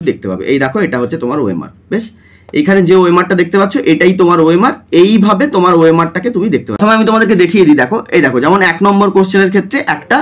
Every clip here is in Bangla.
দেখতে পাবে। এই দেখো এটা হচ্ছে তোমার ওএমআর। বেশ, এইখানে যে ওএমআরটা দেখতে পাচ্ছ এটাই তোমার ওএমআর। এইভাবে তোমার ওএমআরটাকে তুমি দেখতে পাচ্ছ। প্রথমে আমি তোমাদেরকে দেখিয়ে দিই। দেখো এই দেখো, যেমন 1 নম্বর কোশ্চেনের ক্ষেত্রে একটা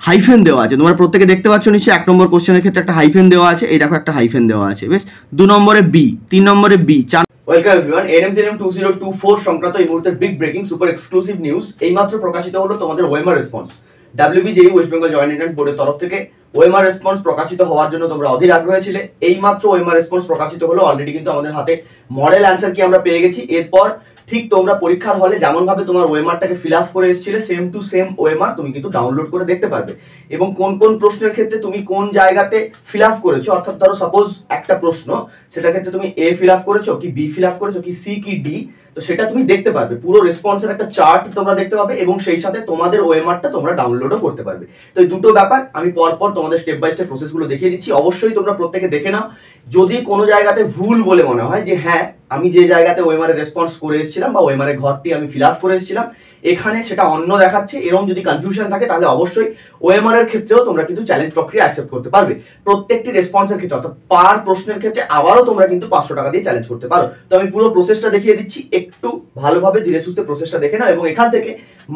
হাইফেন দেওয়া আছে, তোমরা প্রত্যেকে দেখতে পাচ্ছ নিশ্চয়ই। 1 নম্বর কোশ্চেনের ক্ষেত্রে একটা হাইফেন দেওয়া আছে, এই দেখো একটা হাইফেন দেওয়া আছে। বেশ, 2 নম্বরে বি, 3 নম্বরে বি, 4। ওয়েলকাম এভরিওয়ান, NMGNM 2024 সংক্রান্ত এই মুহূর্তে big breaking super exclusive news এইমাত্র প্রকাশিত হলো তোমাদের OMR response. WBJEE West Bengal joint entrance বোর্ডের তরফ থেকে ওএমআর রেসপন্স প্রকাশিত হওয়ার জন্য তোমরা অধীর আগ্রহী ছিলে। এইমাত্র ওএমআর রেসপন্স প্রকাশিত হলো। অলরেডি কিন্তু আমাদের হাতে মডেল অ্যান্সার কি আমরা পেয়ে গেছি। এরপর ঠিক তোমরা পরীক্ষার হলে যেমন ভাবে তোমার ওএমআরটাকে ফিল আপ করে এসেছিলে সেম টু সেম ওএমআর তুমি কিন্তু ডাউনলোড করে দেখতে পারবে, এবং কোন কোন প্রশ্নের ক্ষেত্রে তুমি কোন জায়গাতে ফিল আপ করেছো। অর্থাৎ ধরো সাপোজ একটা প্রশ্ন, সেটার ক্ষেত্রে তুমি এ ফিল আপ করেছো কি বি ফিল আপ করেছো কি সি কি ডি, তো সেটা তুমি দেখতে পারবে। পুরো রেসপন্সের একটা চার্ট তোমরা দেখতে পাবে, এবং সেই সাথে তোমাদের ওএমআরটা তোমরা ডাউনলোডও করতে পারবে। তো এই দুটো ব্যাপার আমি পরপর তোমাদের স্টেপ বাই স্টেপ প্রসেসগুলো দেখিয়ে দিচ্ছি। অবশ্যই তোমরা প্রত্যেকে দেখে নাও। যদি কোনো জায়গাতে ভুল বলে মনে হয় যে হ্যাঁ আমি যে জায়গাতে ওএমআর রেসপন্স করে এসেছিলাম বা ওএমআর ঘরটি আমি ফিল আপ করে এসেছিলাম এখানে সেটা অন্য দেখাচ্ছে, এরকম যদি কনফিউশন থাকে তাহলে অবশ্যই ওএমআর এর ক্ষেত্রেও তোমরা কিন্তু চ্যালেঞ্জ প্রক্রিয়া অ্যাকসেপ্ট করতে পারবে। প্রত্যেকটি রেসপন্সের ক্ষেত্রে অর্থাৎ পার প্রশ্নের ক্ষেত্রে আবারও তোমরা কিন্তু 500 টাকা দিয়ে চ্যালেঞ্জ করতে পারো। তো আমি পুরো প্রসেসটা দেখিয়ে দিচ্ছি, একটু ভালোভাবে ধীরে সুস্থে প্রসেসটা দেখে নাও, এবং এখান থেকে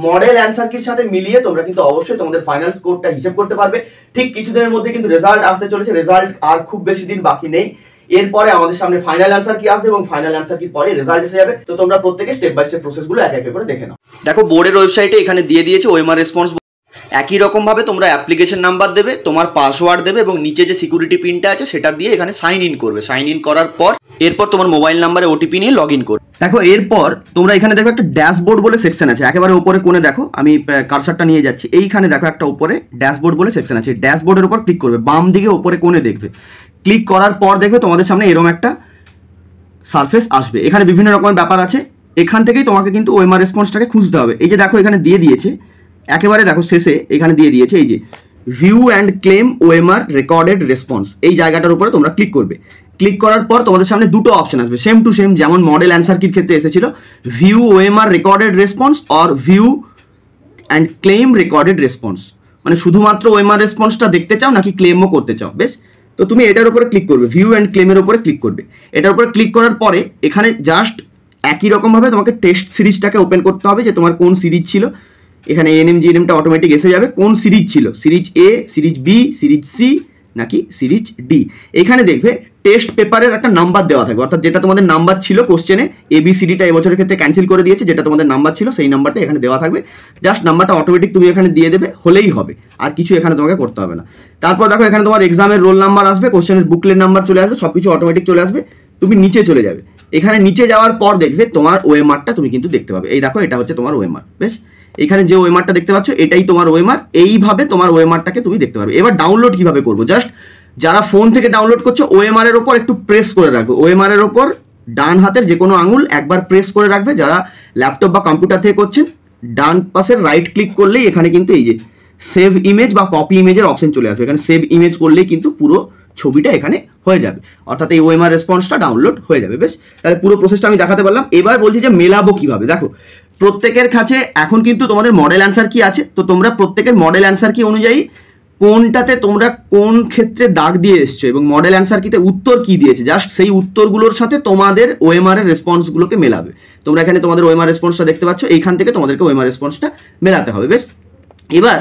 মডেল অ্যান্সার কির সাথে মিলিয়ে তোমরা কিন্তু অবশ্যই তোমাদের ফাইনাল স্কোরটা হিসাব করতে পারবে। ঠিক কিছুদিনের মধ্যে কিন্তু রেজাল্ট আসতে চলেছে, রেজাল্ট আর খুব বেশি দিন বাকি নেই। এরপরে আমাদের সামনে ফাইনাল অ্যান্সার কি আসবে এবং ফাইনাল অ্যান্সার কি পরে রেজাল্ট এসে যাবে। তো তোমরা প্রত্যেকে স্টেপ বাই স্টেপ প্রসেসগুলো এক এক করে দেখে নাও। দেখো বোর্ডের ওয়েবসাইটে এখানে দিয়ে দিয়েছে ওএমআর রেসপন্স। একই রকম ভাবে তোমরা অ্যাপ্লিকেশন নাম্বার দেবে, তোমার পাসওয়ার্ড দেবে, এবং নিচে যে সিকিউরিটি পিনটা আছে সেটা দিয়ে এখানে সাইন ইন করবে। সাইন ইন করার পর এরপর তোমার মোবাইল নাম্বারে ওটিপি নিয়ে লগ ইন করবে। দেখো এরপর তোমরা এখানে দেখো একটা ড্যাশবোর্ড বলে সেকশন আছে, একেবারে উপরে কোণে দেখো, আমি কার্সারটা নিয়ে যাচ্ছি। এইখানে দেখো একটা উপরে ড্যাশবোর্ড বলে সেকশন আছে, ড্যাশবোর্ডের উপর ক্লিক করবে, বাম দিকে উপরে কোণে দেখবে। ক্লিক করার পর দেখবে তোমাদের সামনে এরকম একটা সারফেস আসবে। এখানে বিভিন্ন রকমের ব্যাপার আছে, এখান থেকেই তোমাকে কিন্তু ওএমআর রেসপন্সটাকে খুঁজতে হবে। এই যে দেখো এখানে দিয়ে দিয়েছে, একেবারে দেখো শেষে এখানে দিয়ে দিয়েছে এই যে view and claim OMR recorded response. এই জায়গাটার উপরে তোমরা ক্লিক করবে। ক্লিক করার পর তোমাদের সামনে দুটো অপশন আসবে, সেম টু সেম যেমন মডেল অ্যান্সার কির ক্ষেত্রে এসেছিল, view OMR recorded response or view and claim recorded response. মানে শুধুমাত্র ওএমআর রেসপন্সটা দেখতে চাও নাকি ক্লেমও করতে চাও। বেশ, তো তুমি এটার উপরে ক্লিক করবে, ভিউ অ্যান্ড ক্লেমের উপরে ক্লিক করবে। এটার উপরে ক্লিক করার পরে এখানে জাস্ট একই রকমভাবে তোমাকে টেস্ট সিরিজটাকে ওপেন করতে হবে, যে তোমার কোন সিরিজ ছিল। এখানে NMGNMটা অটোমেটিক এসে যাবে কোন সিরিজ ছিল, সিরিজ এ, সিরিজ বি, সিরিজ সি নাকি সিরিজ ডি। এখানে দেখবে টেস্ট পেপারের একটা নাম্বার দেওয়া থাকবে, অর্থাৎ যেটা তোমাদের নাম্বার ছিল কোশ্চেনে, ABCDটা এবছরের ক্ষেত্রে ক্যান্সেল করে দিয়েছে, যেটা তোমাদের নাম্বার ছিল সেই নাম্বারটা এখানে দেওয়া থাকবে। জাস্ট নাম্বারটা অটোমেটিক তুমি এখানে দিয়ে দেবে, হলেই হবে, আর কিছু এখানে তোমাকে করতে হবে না। তারপর দেখো এখানে তোমার এক্সামের রোল নাম্বার আসবে, কোশ্চেনের বুকলেট নাম্বার চলে আসবে, সব কিছু অটোমেটিক চলে আসবে। তুমি নিচে চলে যাবে, এখানে নিচে যাওয়ার পর দেখবে তোমার ওএমআরটা তুমি কিন্তু দেখতে পাবে। এই দেখো এটা হচ্ছে তোমার ওএমআর। বেশ, এখানে যে ওএমআরটা দেখতে পাচ্ছ এটাই তোমার ওএমআর। এইভাবে তোমার ওএমআরটাকে তুমি দেখতে পারবে। এবার ডাউনলোড কিভাবে করবো, জাস্ট যারা ফোন থেকে ডাউনলোড করছো ওএমআর এর ওপর একটু প্রেস করে রাখবে, ওএমআর এর ওপর ডান হাতের যে কোনো আঙুল একবার প্রেস করে রাখবে। যারা ল্যাপটপ বা কম্পিউটার থেকে করছেন ডান পাশের রাইট ক্লিক করলেই এখানে কিন্তু এই যে সেভ ইমেজ বা কপি ইমেজের অপশন চলে আসবে। এখানে সেভ ইমেজ করলেই কিন্তু পুরো ছবিটা এখানে হয়ে যাবে, অর্থাৎ এই ওএমআর রেসপন্সটা ডাউনলোড হয়ে যাবে। বেশ, তাহলে পুরো প্রসেসটা আমি দেখাতে পারলাম। এবার বলছি যে মেলাবো কিভাবে। দেখো প্রত্যেকের কাছে এখন কিন্তু তোমাদের মডেল অ্যান্সার কি আছে, তো তোমরা প্রত্যেকের মডেল অ্যান্সার কি অনুযায়ী কোনটাতে তোমরা কোন ক্ষেত্রে দাগ দিয়ে এসছো এবং মডেল অ্যান্সার কিতে উত্তর কি দিয়েছে, জাস্ট সেই উত্তরগুলোর সাথে তোমাদের ওএমআর এর রেসপন্সগুলোকে মেলাবে। তোমরা এখানে তোমাদের ওএমআর রেসপন্সটা দেখতে পাচ্ছ, এইখান থেকে তোমাদেরকে ওএমআর রেসপন্সটা মেলাতে হবে। বেশ, এবার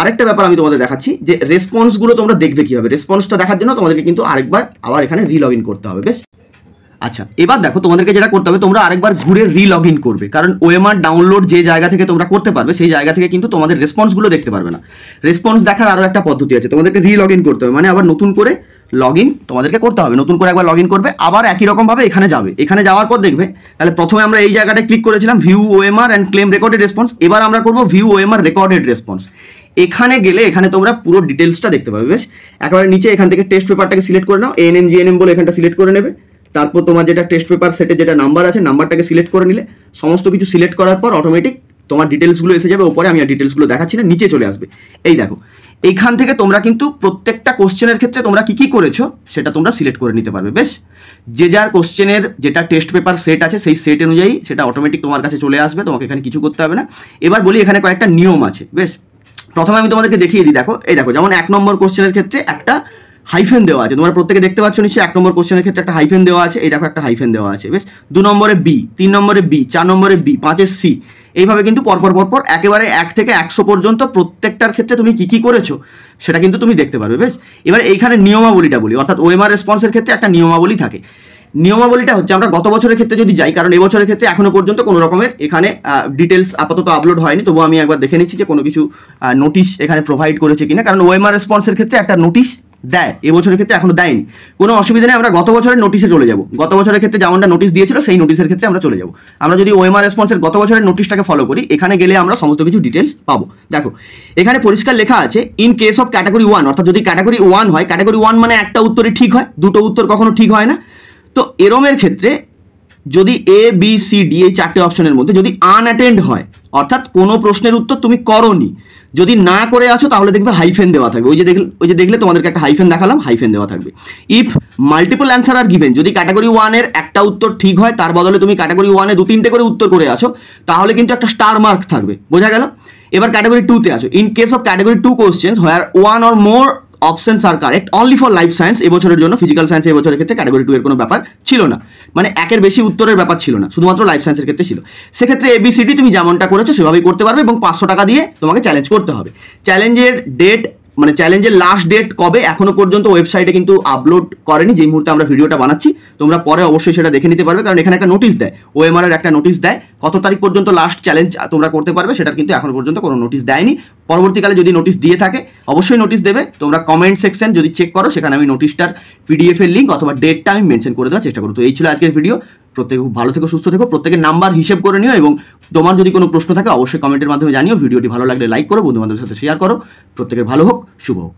আরেকটা ব্যাপার আমি তোমাদের দেখাচ্ছি যে রেসপন্সগুলো তোমরা দেখবে কিভাবে। রেসপন্সটা দেখার জন্য তোমাদেরকে কিন্তু আরেকবার আবার এখানে রি লগ ইন করতে হবে। বেশ, আচ্ছা এবার দেখো তোমাদেরকে যেটা করতে হবে, তোমরা আরেকবার ঘুরে রি লগ ইন করবে, কারণ ওএমআর ডাউনলোড যে জায়গা থেকে তোমরা করতে পারবে সেই জায়গা থেকে কিন্তু তোমাদের রেসপন্সগুলো দেখতে পারবে না। রেসপন্স দেখার আরও একটা পদ্ধতি আছে, তোমাদেরকে রি লগ ইন করতে হবে, মানে আবার নতুন করে লগ ইন তোমাদেরকে করতে হবে। নতুন করে একবার লগ ইন করবে, আবার একই রকমভাবে এখানে যাবে। এখানে যাওয়ার পর দেখবে তাহলে প্রথমে আমরা এই জায়গাটায় ক্লিক করেছিলাম view OMR and claim recorded response. এবার আমরা করবো ভিউ ওএমআর রেকর্ডেড রেসপন্স। এখানে গেলে এখানে তোমরা পুরো ডিটেলসটা দেখতে পাবে। বেশ, একেবারে নিচে এখান থেকে টেস্ট পেপারটাকে সিলেক্ট করে নাও, NMGNM বলে এখানটা সিলেক্ট করে নেবে। তারপর তোমার যেটা টেস্ট পেপার সেটে যেটা নাম্বার আছে নাম্বারটাকে সিলেক্ট করে নিলে, সমস্ত কিছু সিলেক্ট করার পর অটোমেটিক তোমার ডিটেলসগুলো এসে যাবে ওপরে। আমি আর ডিটেলসগুলো দেখাচ্ছি না, নিচে চলে আসবে। এই দেখো এইখান থেকে তোমরা কিন্তু প্রত্যেকটা কোশ্চেনের ক্ষেত্রে তোমরা কি কি করেছো সেটা তোমরা সিলেক্ট করে নিতে পারবে। বেশ, যে যার কোশ্চেনের যেটা টেস্ট পেপার সেট আছে সেই সেট অনুযায়ী সেটা অটোমেটিক তোমার কাছে চলে আসবে, তোমাকে এখানে কিছু করতে হবে না। এবার বলি এখানে কয়েকটা নিয়ম আছে। বেশ, প্রথমে আমি তোমাদেরকে দেখিয়ে দিই। দেখো এই দেখো, যেমন 1 নম্বর কোশ্চেনের ক্ষেত্রে একটা হাইফেন দেওয়া আছে, তোমরা প্রত্যেকে দেখতে পাচ্ছ নিশ্চয়ই 1 নম্বর কোশ্চেনের ক্ষেত্রে একটা হাইফেন দেওয়া আছে, এই দেখো একটা হাইফেন দেওয়া আছে, বেশ। 2 নম্বরে বি, 3 নম্বরে বি, 4 নম্বরে বি, 5 সি, এইভাবে কিন্তু পরপর একেবারে 1 থেকে 100 পর্যন্ত প্রত্যেকটার ক্ষেত্রে তুমি কি করেছো সেটা কিন্তু তুমি দেখতে পারবে, বেশ। এবার এইখানে নিয়মাবলীটা বলি, অর্থাৎ ওএমআর রেসপন্সের ক্ষেত্রে একটা নিয়মাবলী থাকে। নিয়মাবলীটা হচ্ছে, আমরা গত বছরের ক্ষেত্রে যদি যাই, কারণ এবছরের ক্ষেত্রে এখনো পর্যন্ত কোনো রকমের এখানে ডিটেলস আপাতত আপলোড হয়নি, তবুও আমি একবার দেখে নিচ্ছি যে কোনো কিছু নোটিশ এখানে প্রোভাইড করেছে কিনা, কারণ ওএমআর রেসপন্সের ক্ষেত্রে একটা নোটিশ দেয়, এবছরের ক্ষেত্রে এখনো দেয়নি, কোনো অসুবিধা নেই। আমরা গত বছরের নোটিশে চলে যাব, গত বছরের ক্ষেত্রে যেমনটা নোটিশ দিয়েছিল সেই নোটিশের ক্ষেত্রে আমরা চলে যাব। আমরা যদি ওএমআর রেসপন্সের গত বছরের নোটিশটাকে ফলো করি, এখানে গেলে আমরা সমস্ত কিছু ডিটেলস পাবো। দেখো এখানে পরিষ্কার লেখা আছে, ইন কেস অফ ক্যাটাগরি 1, অর্থাৎ যদি ক্যাটাগরি 1 হয়, ক্যাটাগরি 1 মানে একটা উত্তরই ঠিক হয়, দুটো উত্তর কখনো ঠিক হয় না। তো এরমের ক্ষেত্রে যদি এ বি সি ডি এই 4টে অপশনের মধ্যে যদি আনঅ্যাটেন্ড হয়, অর্থাৎ কোনো প্রশ্নের উত্তর তুমি করোনি, যদি না করে আসো তাহলে দেখবে হাইফেন দেওয়া থাকবে, ওই যে দেখলে তোমাদেরকে একটা হাইফেন দেখালাম, হাইফেন দেওয়া থাকবে। If multiple answer are given, যদি ক্যাটাগরি 1 এর একটা উত্তর ঠিক হয়, তার বদলে তুমি ক্যাটাগরি 1 এ 2-3টে করে উত্তর করে আসো, তাহলে কিন্তু একটা স্টার মার্কস থাকবে, বোঝা গেল। এবার ক্যাটাগরি 2 তে আসো, in case of category 2 questions where 1 or more options are correct only for life science, এবছরের জন্য ফিজিক্যাল সায়েন্স এবছরের ক্ষেত্রে ক্যাটাগরি 2 এর কোনো ব্যাপার ছিল না, মানে একের বেশি উত্তরের ব্যাপার ছিল না, শুধুমাত্র লাইফ সায়েন্সের ক্ষেত্রে ছিল। সেক্ষেত্রে এবিসিডি তুমি যেমনটা করেছো সেভাবেই করতে পারবে, এবং 500 টাকা দিয়ে তোমাকে চ্যালেঞ্জ করতে হবে। চ্যালেঞ্জের ডেট, মানে চ্যালেঞ্জের লাস্ট ডেট কবে এখনো পর্যন্ত ওয়েবসাইটে কিন্তু আপলোড করেনি, যেই মুহূর্তে আমরা ভিডিওটা বানাচ্ছি, তোমরা পরে অবশ্যই সেটা দেখে নিতে পারবে, কারণ এখানে একটা নোটিশ দেয়, ওএমআর এর একটা নোটিশ দেয়, কত তারিখ পর্যন্ত লাস্ট চ্যালেঞ্জ তোমরা করতে পারবে, সেটার কিন্তু এখনো পর্যন্ত কোনো নোটিশ দেয়নি। পরবর্তীকালে যদি নোটিশ দিয়ে থাকে অবশ্যই নোটিশ দেবে, তোমরা কমেন্ট সেকশন যদি চেক করো, সেখানে আমি নোটিশটার পিডিএফ এর লিঙ্ক অথবা ডেটটা আমি মেনশন করে দেওয়ার চেষ্টা করব। তো এই ছিল আজকের ভিডিও, প্রত্যেকে খুব ভালো থেকো, সুস্থ থেকো, প্রত্যেকের নাম্বার হিসেব করে নিও, এবং তোমার যদি কোনো প্রশ্ন থাকে অবশ্যই কমেন্টের মাধ্যমে জানিও। ভিডিওটি ভালো লাগলে লাইক করো, বন্ধু বান্ধবের সাথে শেয়ার করো। প্রত্যেকের ভালো হোক, শুভ হোক।